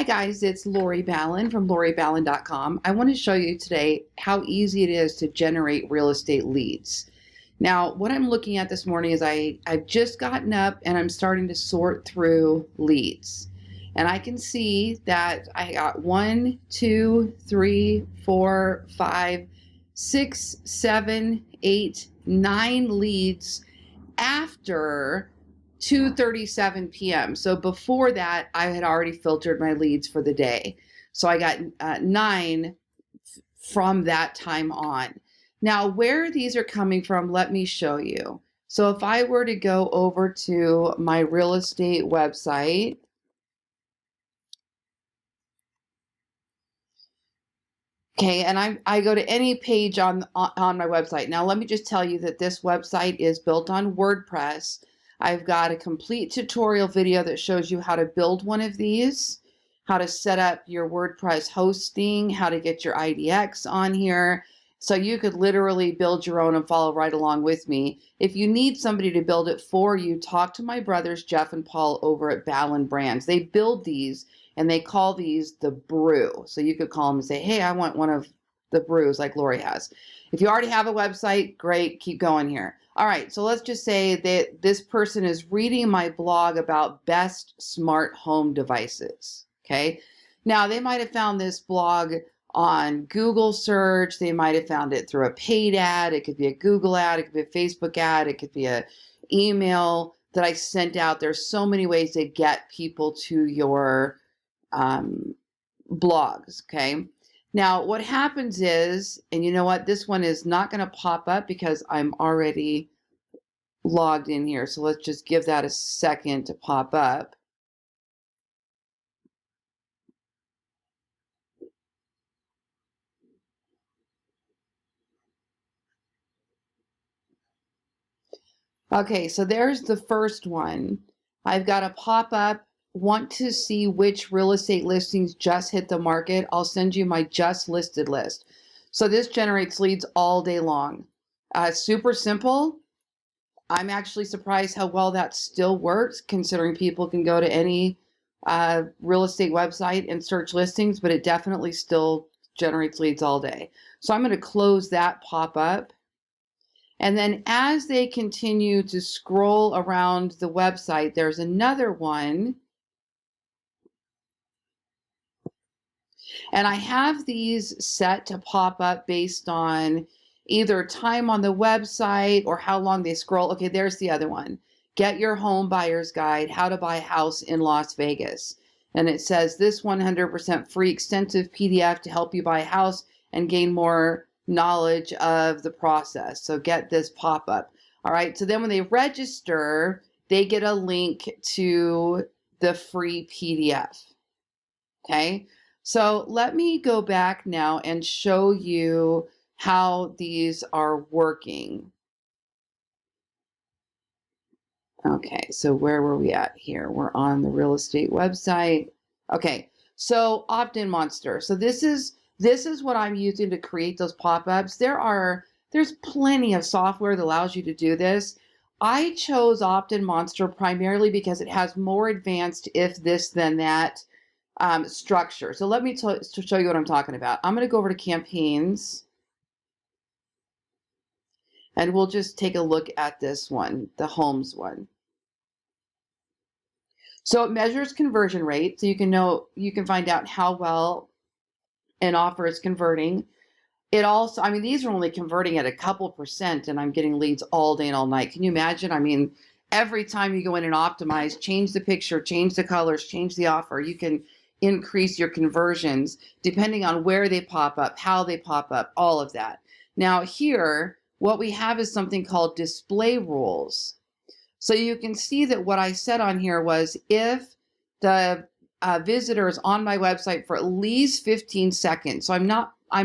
guys, it's Lori Ballen from loriballen.com. I want to show you today how easy it is to generate real estate leads. Now, what I'm looking at this morning is I've just gotten up and I'm starting to sort through leads. And I can see that I got 1, 2, 3, 4, 5, 6, 7, 8, 9 leads after 2:37 p.m. So before that, I had already filtered my leads for the day. So I got 9 from that time on. Now, where these are coming from, let me show you. So if I were to go over to my real estate website, okay, and I go to any page on my website. Now, let me just tell you that this website is built on WordPress. I've got a complete tutorial video that shows you how to build one of these, how to set up your WordPress hosting, how to get your IDX on here. So you could literally build your own and follow right along with me. If you need somebody to build it for you, talk to my brothers, Jeff and Paul, over at Ballen Brands. They build these and they call these the brew. So you could call them and say, hey, I want one of the brews like Lori has. If you already have a website, great, keep going here. All right, so let's just say that this person is reading my blog about best smart home devices, okay? Now, they might have found this blog on Google search. They might have found it through a paid ad. It could be a Google ad. It could be a Facebook ad. It could be an email that I sent out. There's so many ways to get people to your blogs, okay? Now, what happens is, and you know what, this one is not going to pop up because I'm already logged in here. So let's just give that a second to pop up. Okay, so there's the first one. I've got a pop up. Want to see which real estate listings just hit the market? I'll send you my just listed list. So this generates leads all day long. Super simple. I'm actually surprised how well that still works, considering people can go to any real estate website and search listings, but it definitely still generates leads all day. So I'm going to close that pop up. And then as they continue to scroll around the website, there's another one. And I have these set to pop up based on either time on the website or how long they scroll. Okay, there's the other one. Get your home buyer's guide, how to buy a house in Las Vegas. And it says this 100% free extensive PDF to help you buy a house and gain more knowledge of the process. So get this pop up. All right, so then when they register, they get a link to the free PDF. Okay. So let me go back now and show you how these are working. Okay, so where were we at here? We're on the real estate website. Okay, so opt-in monster. So this is what I'm using to create those pop-ups. There's plenty of software that allows you to do this. I chose opt-in monster primarily because it has more advanced if this then that structure. So let me show you what I'm talking about. I'm going to go over to campaigns and we'll just take a look at this one, the homes one. So it measures conversion rate. So you can find out how well an offer is converting. It also, I mean, these are only converting at a couple percent and I'm getting leads all day and all night. Can you imagine? I mean, every time you go in and optimize, change the picture, change the colors, change the offer, you can increase your conversions depending on where they pop up, how they pop up, all of that. Now here, what we have is something called display rules. So you can see that what I said on here was if the visitor is on my website for at least 15 seconds, so I'm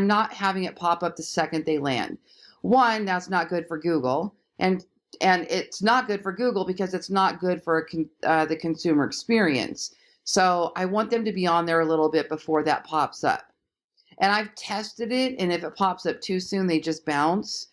not having it pop up the second they land. One, that's not good for Google, and it's not good for Google because it's not good for the consumer experience. So I want them to be on there a little bit before that pops up. And I've tested it, and if it pops up too soon, they just bounce.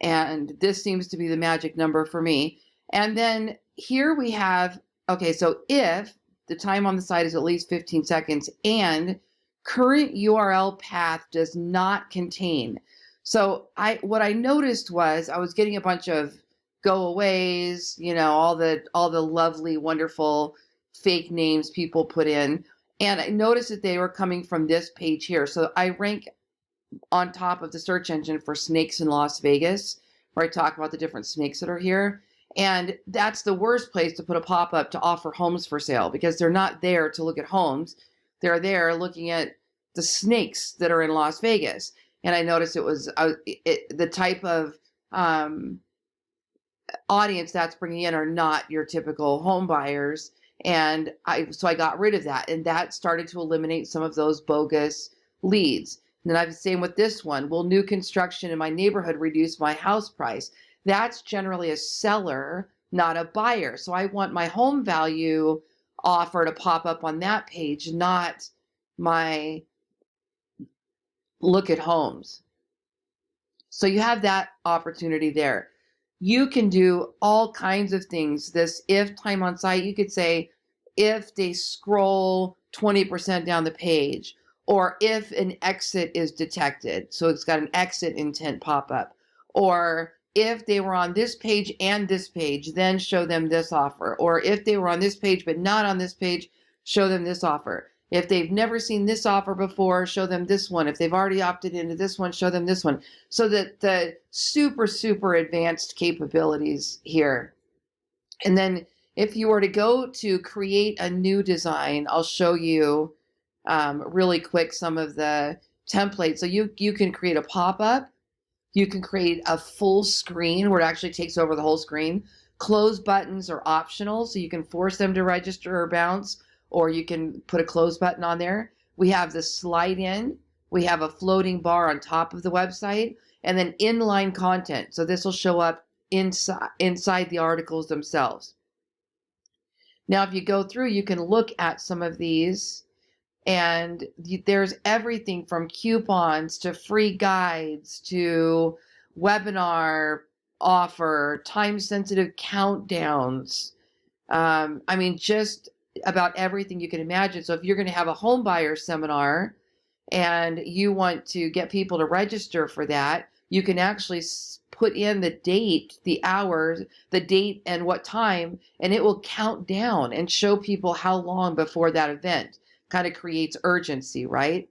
And this seems to be the magic number for me. And then here we have, okay, so if the time on the site is at least 15 seconds, and current URL path does not contain. So what I noticed was I was getting a bunch of go aways, all the lovely, wonderful fake names people put in. And I noticed that they were coming from this page here. So I rank on top of the search engine for snakes in Las Vegas, where I talk about the different snakes that are here. And that's the worst place to put a pop-up to offer homes for sale, because they're not there to look at homes. They're there looking at the snakes that are in Las Vegas. And I noticed it was the type of audience that's bringing in are not your typical home buyers. And so I got rid of that, and that started to eliminate some of those bogus leads. And then I've the same with this one. Will new construction in my neighborhood reduce my house price? That's generally a seller, not a buyer. So I want my home value offer to pop up on that page, not my look at homes. So you have that opportunity there. You can do all kinds of things. This if time on site, you could say if they scroll 20% down the page, or if an exit is detected. So it's got an exit intent pop up. Or if they were on this page and this page, then show them this offer. Or if they were on this page but not on this page, show them this offer. If they've never seen this offer before, show them this one. If they've already opted into this one, show them this one. So that the super, super advanced capabilities here. And then if you were to go to create a new design, I'll show you really quick some of the templates. So you can create a pop-up. You can create a full screen where it actually takes over the whole screen. Close buttons are optional, so you can force them to register or bounce, or you can put a close button on there. We have the slide in. We have a floating bar on top of the website, and then inline content. So this will show up inside the articles themselves. Now, if you go through, you can look at some of these, and there's everything from coupons to free guides to webinar offer, time-sensitive countdowns. I mean, just about everything you can imagine. So if you're going to have a home buyer seminar and you want to get people to register for that, you can actually put in the date, the hours, the date and what time, and it will count down and show people how long before that event. Kind of creates urgency, right?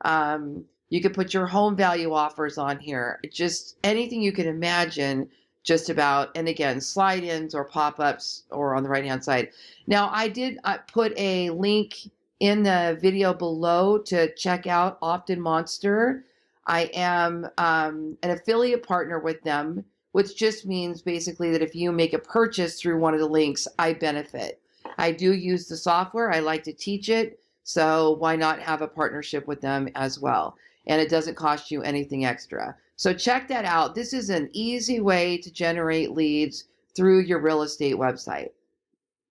You could put your home value offers on here, just anything you can imagine, just about. And again, slide ins or pop-ups or on the right hand side. Now I did put a link in the video below to check out Often Monster. I am an affiliate partner with them, which just means basically that if you make a purchase through one of the links, I benefit. I do use the software. I like to teach it. So why not have a partnership with them as well? And it doesn't cost you anything extra. So check that out. This is an easy way to generate leads through your real estate website.